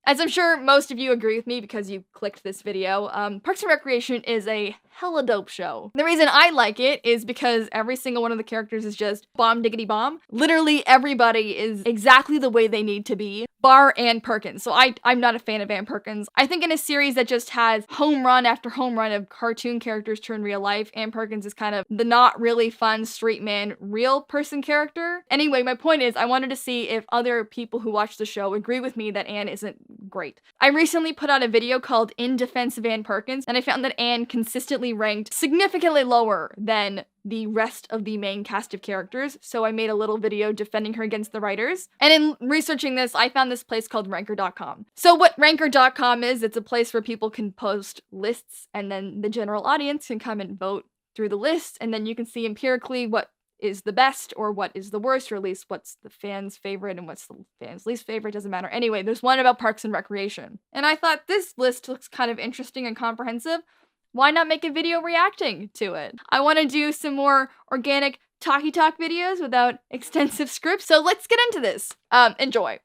As I'm sure most of you agree with me because you clicked this video, Parks and Recreation is a hella dope show. The reason I like it is because every single one of the characters is just bomb diggity bomb. Literally everybody is exactly the way they need to be, bar Ann Perkins. So I'm not a fan of Ann Perkins. I think in a series that just has home run after home run of cartoon characters turned real life, Ann Perkins is kind of the not really fun straight man real person character. Anyway, my point is I wanted to see if other people who watch the show agree with me that Ann isn't great. I recently put out a video called In Defense of Ann Perkins, and I found that Ann consistently ranked significantly lower than the rest of the main cast of characters, so I made a little video defending her against the writers. And in researching this, I found this place called Ranker.com. So what Ranker.com is, it's a place where people can post lists, and then the general audience can come and vote through the list, and then you can see empirically what is the best or what is the worst, or at least what's the fans' favorite and what's the fans' least favorite, doesn't matter. Anyway, there's one about Parks and Recreation. And I thought this list looks kind of interesting and comprehensive. Why not make a video reacting to it? I want to do some more organic talky talk videos without extensive scripts, so let's get into this. Enjoy.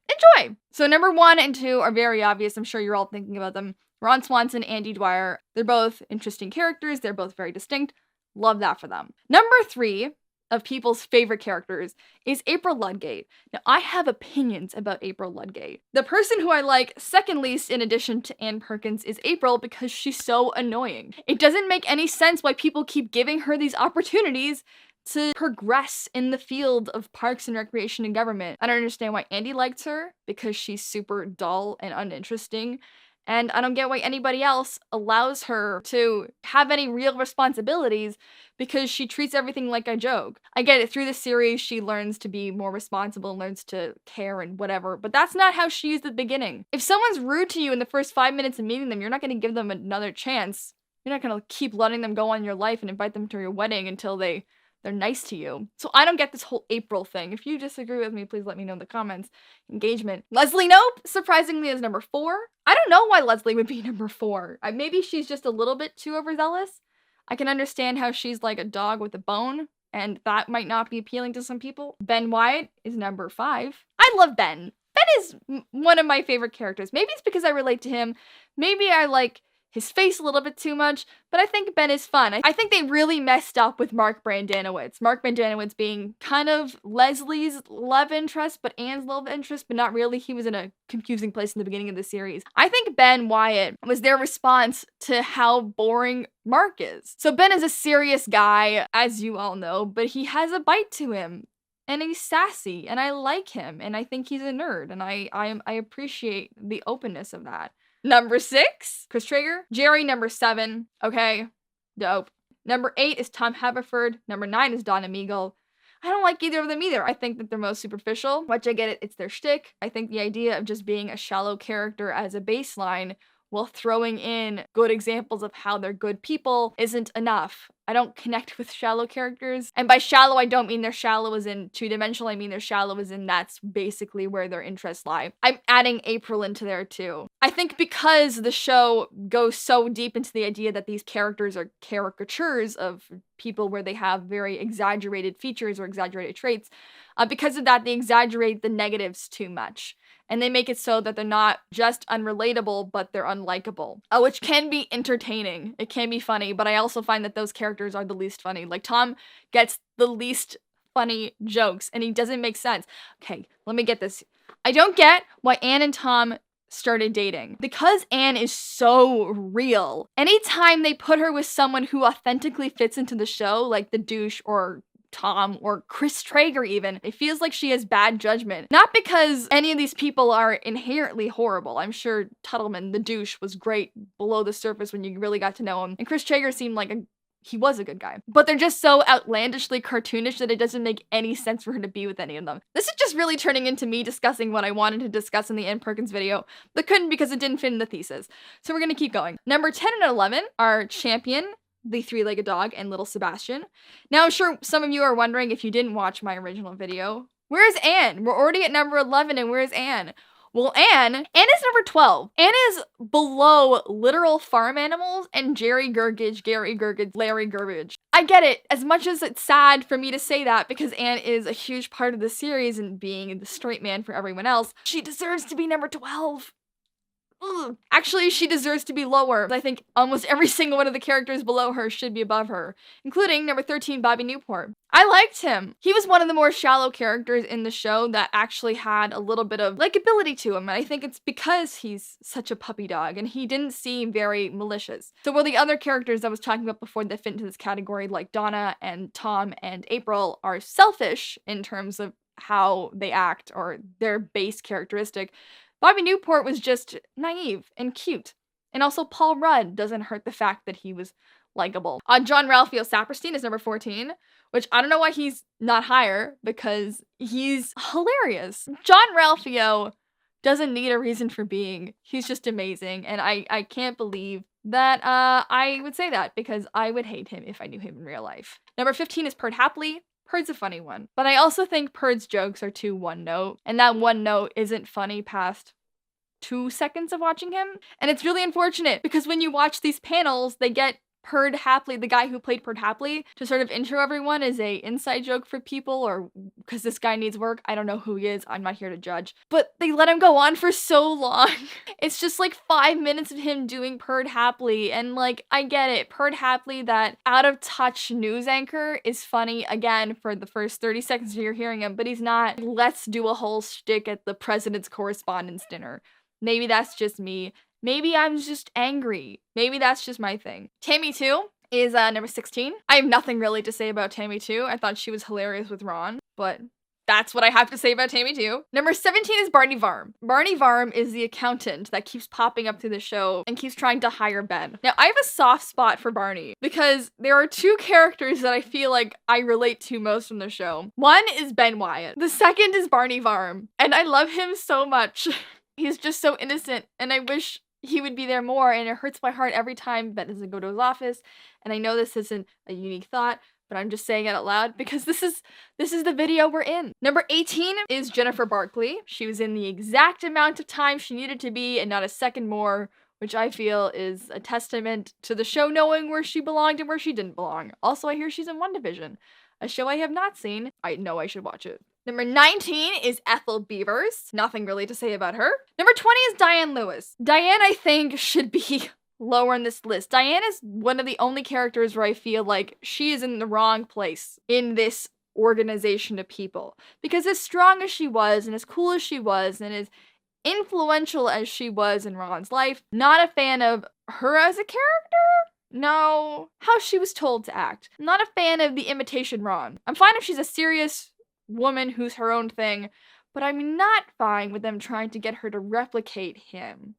So number 1 and 2 are very obvious. I'm sure you're all thinking about them. Ron Swanson, Andy Dwyer. They're both interesting characters. They're both very distinct. Love that for them. Number 3 of people's favorite characters is April Ludgate. Now, I have opinions about April Ludgate. The person who I like second least in addition to Ann Perkins is April because she's so annoying. It doesn't make any sense why people keep giving her these opportunities to progress in the field of parks and recreation and government. I don't understand why Andy likes her because she's super dull and uninteresting. And I don't get why anybody else allows her to have any real responsibilities because she treats everything like a joke. I get it, through the series, she learns to be more responsible and learns to care and whatever, but that's not how she is at the beginning. If someone's rude to you in the first 5 minutes of meeting them, you're not going to give them another chance. You're not going to keep letting them go on your life and invite them to your wedding until they're nice to you. So I don't get this whole April thing. If you disagree with me, please let me know in the comments. Engagement. Leslie Knope, surprisingly, is number 4. I don't know why Leslie would be number 4. Maybe she's just a little bit too overzealous. I can understand how she's like a dog with a bone, and that might not be appealing to some people. Ben Wyatt is number 5. I love Ben. Ben is one of my favorite characters. Maybe it's because I relate to him. Maybe I like his face a little bit too much, but I think Ben is fun. I think they really messed up with Mark Brandanowitz. Mark Brandanowitz being kind of Leslie's love interest, but Ann's love interest, but not really. He was in a confusing place in the beginning of the series. I think Ben Wyatt was their response to how boring Mark is. So Ben is a serious guy, as you all know, but he has a bite to him. And he's sassy, and I like him, and I think he's a nerd, and I appreciate the openness of that. Number 6, Chris Traeger. Jerry, number 7. Okay, dope. Number 8 is Tom Haverford. Number 9 is Don Amigo. I don't like either of them either. I think that they're most superficial, which I get it, it's their shtick. I think the idea of just being a shallow character as a baseline while throwing in good examples of how they're good people isn't enough. I don't connect with shallow characters. And by shallow, I don't mean they're shallow as in two-dimensional. I mean they're shallow as in that's basically where their interests lie. I'm adding April into there too. I think because the show goes so deep into the idea that these characters are caricatures of people where they have very exaggerated features or exaggerated traits, because of that, they exaggerate the negatives too much. And they make it so that they're not just unrelatable, but they're unlikable. Which can be entertaining. It can be funny, but I also find that those characters are the least funny. Like, Tom gets the least funny jokes, and he doesn't make sense. Okay, let me get this. I don't get why Ann and Tom started dating. Because Ann is so real. Anytime they put her with someone who authentically fits into the show, like the douche or Tom or Chris Traeger even, it feels like she has bad judgment. Not because any of these people are inherently horrible. I'm sure Tuttleman, the douche, was great below the surface when you really got to know him. And Chris Traeger seemed like he was a good guy. But they're just so outlandishly cartoonish that it doesn't make any sense for her to be with any of them. This is just really turning into me discussing what I wanted to discuss in the Ann Perkins video, but couldn't because it didn't fit in the thesis. So we're gonna keep going. Number 10 and 11 are Champion, the three-legged dog, and Little Sebastian. Now, I'm sure some of you are wondering, if you didn't watch my original video, where's Ann? We're already at number 11, and where's Ann? Well, Ann is number 12. Ann is below literal farm animals and Jerry Gergage, Gary Gergage, Larry Gerbage. I get it, as much as it's sad for me to say that because Ann is a huge part of the series and being the straight man for everyone else, she deserves to be number 12. ugh. Actually, she deserves to be lower. I think almost every single one of the characters below her should be above her, including number 13, Bobby Newport. I liked him. He was one of the more shallow characters in the show that actually had a little bit of likability to him, and I think it's because he's such a puppy dog, and he didn't seem very malicious. So while the other characters I was talking about before that fit into this category, like Donna and Tom and April, are selfish in terms of how they act or their base characteristic, Bobby Newport was just naive and cute. And also Paul Rudd doesn't hurt the fact that he was likable. John Ralphio Saperstein is number 14, which I don't know why he's not higher because he's hilarious. John Ralphio doesn't need a reason for being. He's just amazing, and I can't believe that I would say that because I would hate him if I knew him in real life. Number 15 is Perd Hapley. Perd's a funny one, but I also think Perd's jokes are too one note, and that one note isn't funny past 2 seconds of watching him. And it's really unfortunate because when you watch these panels, they get Perd Hapley, the guy who played Perd Hapley, to sort of intro everyone as a inside joke for people, or because this guy needs work. I don't know who he is. I'm not here to judge. But they let him go on for so long. It's just like 5 minutes of him doing Perd Hapley, and like, I get it. Perd Hapley, that out-of-touch news anchor, is funny, again, for the first 30 seconds you're hearing him, but he's not, let's do a whole shtick at the president's correspondence dinner. Maybe that's just me. Maybe I'm just angry. Maybe that's just my thing. Tammy 2 is number 16. I have nothing really to say about Tammy 2. I thought she was hilarious with Ron, but that's what I have to say about Tammy 2. Number 17 is Barney Varm. Barney Varm is the accountant that keeps popping up through the show and keeps trying to hire Ben. Now, I have a soft spot for Barney because there are 2 characters that I feel like I relate to most from the show. One is Ben Wyatt. The second is Barney Varm, and I love him so much. He's just so innocent, and I wish he would be there more, and it hurts my heart every time Ben doesn't go to his office. And I know this isn't a unique thought, but I'm just saying it out loud because this is the video we're in. Number 18 is Jennifer Barkley. She was in the exact amount of time she needed to be and not a second more, which I feel is a testament to the show knowing where she belonged and where she didn't belong. Also, I hear she's in WandaVision, a show I have not seen. I know I should watch it. Number 19 is Ethel Beavers. Nothing really to say about her. Number 20 is Diane Lewis. Diane, I think, should be lower on this list. Diane is one of the only characters where I feel like she is in the wrong place in this organization of people. Because as strong as she was, and as cool as she was, and as influential as she was in Ron's life, not a fan of her as a character? No. How she was told to act. I'm not a fan of the imitation Ron. I'm fine if she's a serious woman who's her own thing, but I'm not fine with them trying to get her to replicate him.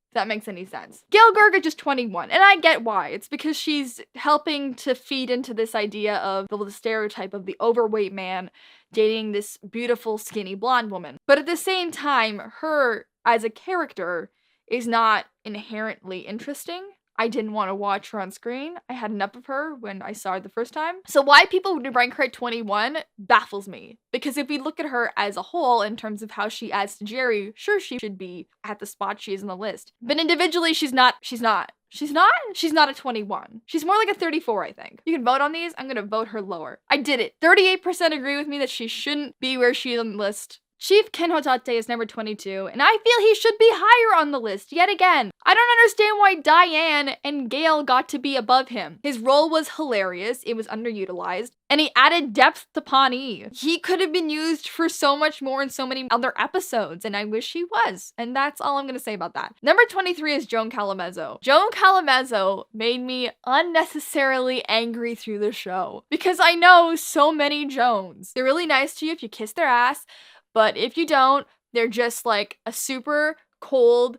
If that makes any sense. Gail Gergich is 21, and I get why. It's because she's helping to feed into this idea of the stereotype of the overweight man dating this beautiful, skinny blonde woman. But at the same time, her as a character is not inherently interesting. I didn't want to watch her on screen. I had enough of her when I saw her the first time. So why people would rank her at 21 baffles me. Because if we look at her as a whole in terms of how she adds to Jerry, sure, she should be at the spot she is on the list. But individually, she's not a 21. She's more like a 34, I think. You can vote on these. I'm gonna vote her lower. I did it. 38% agree with me that she shouldn't be where she is on the list. Chief Ken Hotate is number 22, and I feel he should be higher on the list yet again. I don't understand why Diane and Gail got to be above him. His role was hilarious, it was underutilized, and he added depth to Pawnee. He could have been used for so much more in so many other episodes, and I wish he was. And that's all I'm gonna say about that. Number 23 is Joan Calamezzo. Joan Calamezzo made me unnecessarily angry through the show, because I know so many Joans. They're really nice to you if you kiss their ass, but if you don't, they're just like a super cold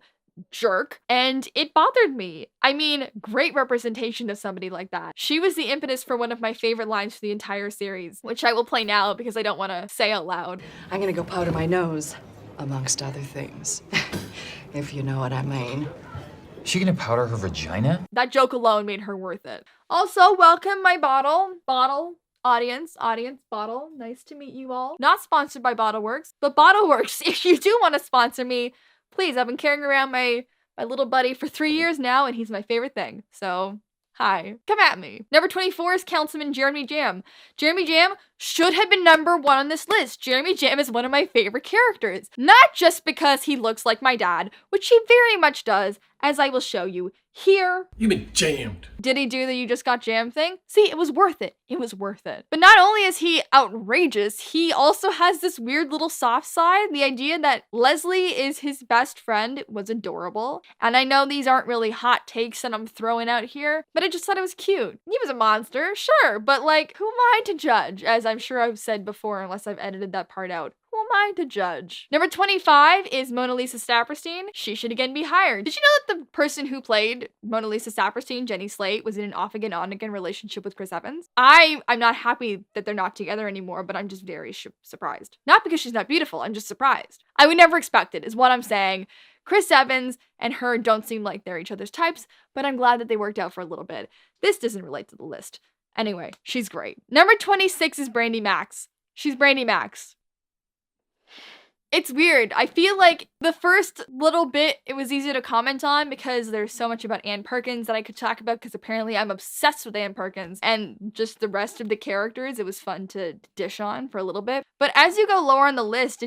jerk, and it bothered me. I mean, great representation of somebody like that. She was the impetus for one of my favorite lines for the entire series, which I will play now because I don't want to say out loud. I'm gonna go powder my nose, amongst other things, if you know what I mean. She gonna powder her vagina? That joke alone made her worth it. Also, welcome my bottle. Audience, Bottle, nice to meet you all. Not sponsored by BottleWorks, but BottleWorks, if you do want to sponsor me, please, I've been carrying around my little buddy for 3 years now, and he's my favorite thing. So, Hi, come at me. Number 24 is Councilman Jeremy Jam. Jeremy Jam should have been number 1 on this list. Jeremy Jam is one of my favorite characters. Not just because he looks like my dad, which he very much does, as I will show you here. You've been jammed. Did he do the you just got jammed thing? See, it was worth it. It was worth it. But not only is he outrageous, he also has this weird little soft side. The idea that Leslie is his best friend was adorable. And I know these aren't really hot takes that I'm throwing out here, but I just thought it was cute. He was a monster, sure, but like, who am I to judge? As I'm sure I've said before, unless I've edited that part out. Who am I to judge? Number 25 is Mona Lisa Saperstein. She should again be hired. Did you know that the person who played Mona Lisa Saperstein, Jenny Slate, was in an off-again, on-again relationship with Chris Evans? I'm not happy that they're not together anymore, but I'm just very surprised. Not because she's not beautiful, I'm just surprised. I would never expect it, is what I'm saying. Chris Evans and her don't seem like they're each other's types, but I'm glad that they worked out for a little bit. This doesn't relate to the list. Anyway, she's great. Number 26 is Brandy Max. She's Brandy Max. It's weird. I feel like the first little bit, it was easy to comment on because there's so much about Ann Perkins that I could talk about because apparently I'm obsessed with Ann Perkins and just the rest of the characters. It was fun to dish on for a little bit. But as you go lower on the list,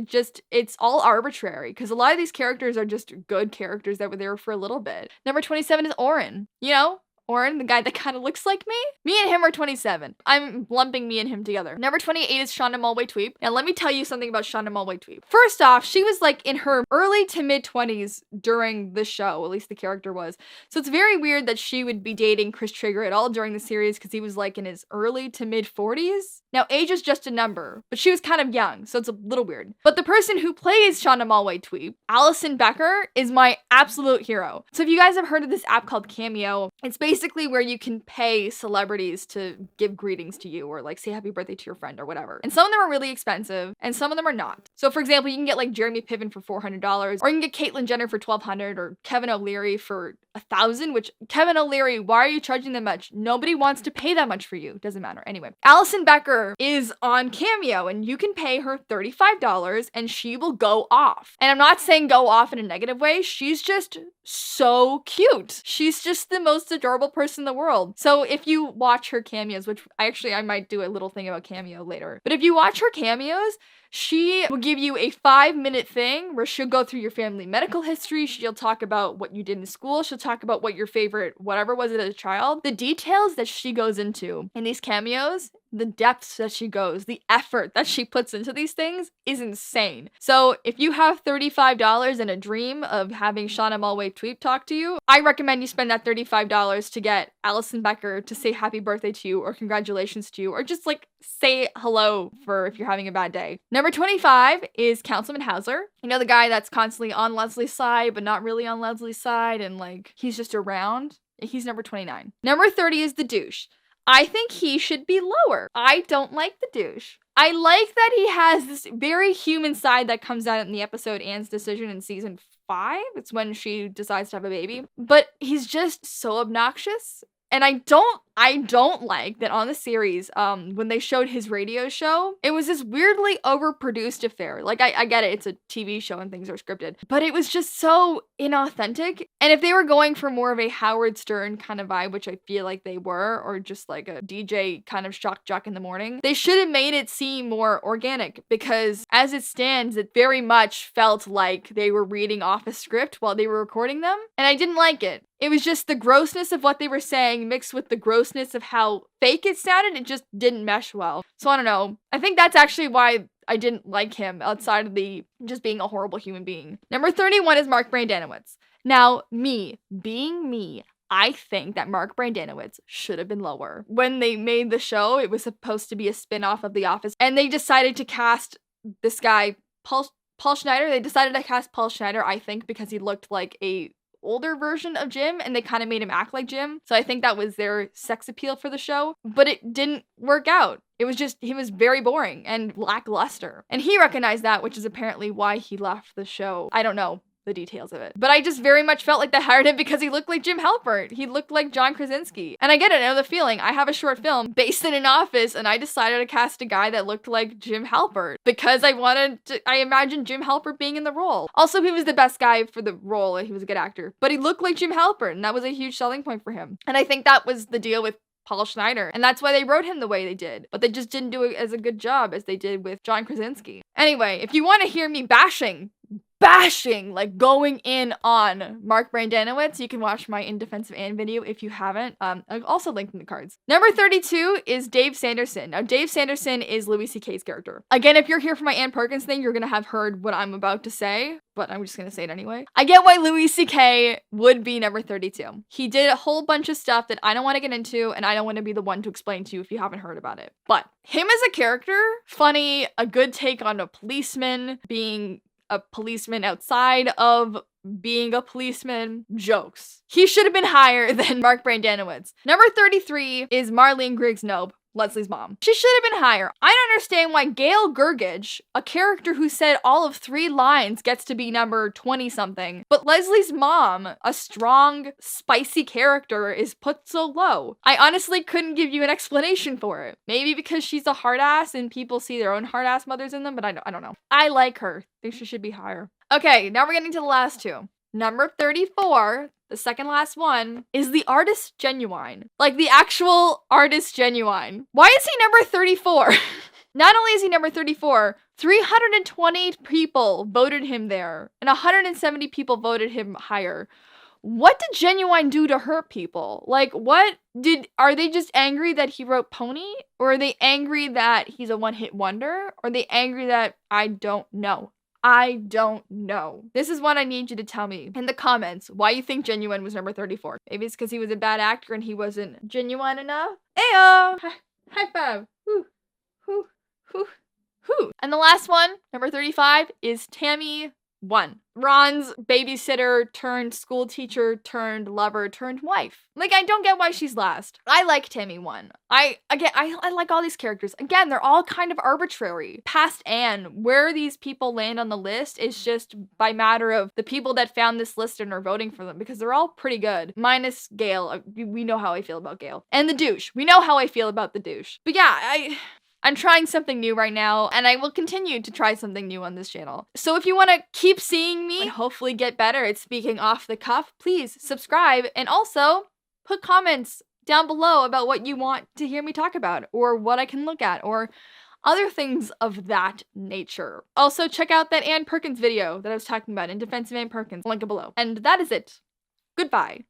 it's all arbitrary because a lot of these characters are just good characters that were there for a little bit. Number 27 is Oren. You know? Oren, the guy that kind of looks like me. Me and him are 27. I'm lumping me and him together. Number 28 is Shauna Malwae-Tweep. Now let me tell you something about Shauna Malwae-Tweep. First off, she was like in her early to mid 20s during the show, at least the character was. So it's very weird that she would be dating Chris Traeger at all during the series because he was like in his early to mid 40s. Now age is just a number, but she was kind of young, so it's a little weird. But the person who plays Shauna Malwae-Tweep, Allison Becker, is my absolute hero. So if you guys have heard of this app called Cameo, it's basically where you can pay celebrities to give greetings to you or like say happy birthday to your friend or whatever. And some of them are really expensive and some of them are not. So for example, you can get like Jeremy Piven for $400 or you can get Caitlyn Jenner for $1,200 or Kevin O'Leary for $1,000, which Kevin O'Leary, why are you charging that much? Nobody wants to pay that much for you. Doesn't matter. Anyway, Allison Becker is on Cameo and you can pay her $35 and she will go off. And I'm not saying go off in a negative way. She's just so cute. She's just the most adorable person in the world. So if you watch her cameos, which I might do a little thing about Cameo later, but if you watch her cameos, she will give you a 5-minute thing where she'll go through your family medical history. She'll talk about what you did in school. She'll talk about what your favorite whatever was as a child. The details that she goes into in these cameos, the depths that she goes, the effort that she puts into these things is insane. So if you have $35 and a dream of having Shauna Malwae-Tweep talk to you, I recommend you spend that $35 to get Allison Becker to say happy birthday to you or congratulations to you or just like say hello for if you're having a bad day. Number 25 is Councilman Hauser. You know, the guy that's constantly on Leslie's side, but not really on Leslie's side, and like he's just around. He's number 29. Number 30 is the douche. I think he should be lower. I don't like the douche. I like that he has this very human side that comes out in the episode Anne's Decision in season 5. It's when she decides to have a baby. But he's just so obnoxious. And I don't like that on the series, when they showed his radio show, it was this weirdly overproduced affair. Like, I get it, it's a TV show and things are scripted, but it was just so inauthentic. And if they were going for more of a Howard Stern kind of vibe, which I feel like they were, or just like a DJ kind of shock jock in the morning, they should have made it seem more organic because as it stands, it very much felt like they were reading off a script while they were recording them. And I didn't like it. It was just the grossness of what they were saying mixed with the grossness of how fake it sounded. It just didn't mesh well. So I don't know. I think that's actually why I didn't like him outside of the just being a horrible human being. Number 31 is Mark Brandanowitz. Now, me, being me, I think that Mark Brandanowitz should have been lower. When they made the show, it was supposed to be a spin-off of The Office, and they decided to cast this guy, Paul Schneider. They decided to cast Paul Schneider, I think, because he looked like a older version of Jim and they kind of made him act like Jim. So I think that was their sex appeal for the show, but it didn't work out. It was just, he was very boring and lackluster. And he recognized that, which is apparently why he left the show. I don't know. the details of it. But I just very much felt like they hired him because he looked like Jim Halpert. He looked like John Krasinski. And I get it, I know the feeling. I have a short film based in an office and I decided to cast a guy that looked like Jim Halpert because I imagined Jim Halpert being in the role. Also, he was the best guy for the role and he was a good actor. But he looked like Jim Halpert and that was a huge selling point for him. And I think that was the deal with Paul Schneider. And that's why they wrote him the way they did. But they just didn't do it as a good job as they did with John Krasinski. Anyway, if you want to hear me bashing, like going in on Mark Brandanowitz, you can watch my In Defense of Anne video if you haven't. I'll also link in the cards. Number 32 is Dave Sanderson. Now, Dave Sanderson is Louis C.K.'s character. Again, if you're here for my Ann Perkins thing, you're gonna have heard what I'm about to say, but I'm just gonna say it anyway. I get why Louis C.K. would be number 32. He did a whole bunch of stuff that I don't want to get into, and I don't want to be the one to explain to you if you haven't heard about it. But him as a character, funny, a good take on a policeman, being a policeman outside of being a policeman, jokes. He should have been higher than Mark Brandanowitz. Number 33 is Marlene Griggs-Nobe, Leslie's mom. She should have been higher. I don't understand why Gail Gergich, a character who said all of 3 lines, gets to be number 20-something, but Leslie's mom, a strong, spicy character, is put so low. I honestly couldn't give you an explanation for it. Maybe because she's a hard ass and people see their own hard ass mothers in them, but I don't know. I like her. I think she should be higher. Okay, now we're getting to the last 2. Number 34, the second last one, is the artist genuine. Like the actual artist genuine. Why is he number 34? Not only is he number 34, 320 people voted him there, and 170 people voted him higher. What did Genuine do to hurt people? Like, are they just angry that he wrote Pony? Or are they angry that he's a one-hit wonder? Or are they angry that I don't know? I don't know. This is what I need you to tell me in the comments why you think Genuine was number 34. Maybe it's because he was a bad actor and he wasn't genuine enough. Ayo! High five. Whoo. Whoo. Whoo. Whoo. And the last one, number 35, is Tammy 1. Ron's babysitter turned school teacher turned lover turned wife. Like, I don't get why she's last. I like Tammy 1. I like all these characters. Again, they're all kind of arbitrary. Past Anne, where these people land on the list is just by matter of the people that found this list and are voting for them because they're all pretty good. Minus Gail. We know how I feel about Gail. And the douche. We know how I feel about the douche. But yeah, I'm trying something new right now, and I will continue to try something new on this channel. So if you want to keep seeing me and hopefully get better at speaking off the cuff, please subscribe and also put comments down below about what you want to hear me talk about or what I can look at or other things of that nature. Also, check out that Ann Perkins video that I was talking about in defense of Ann Perkins. Link it below. And that is it. Goodbye.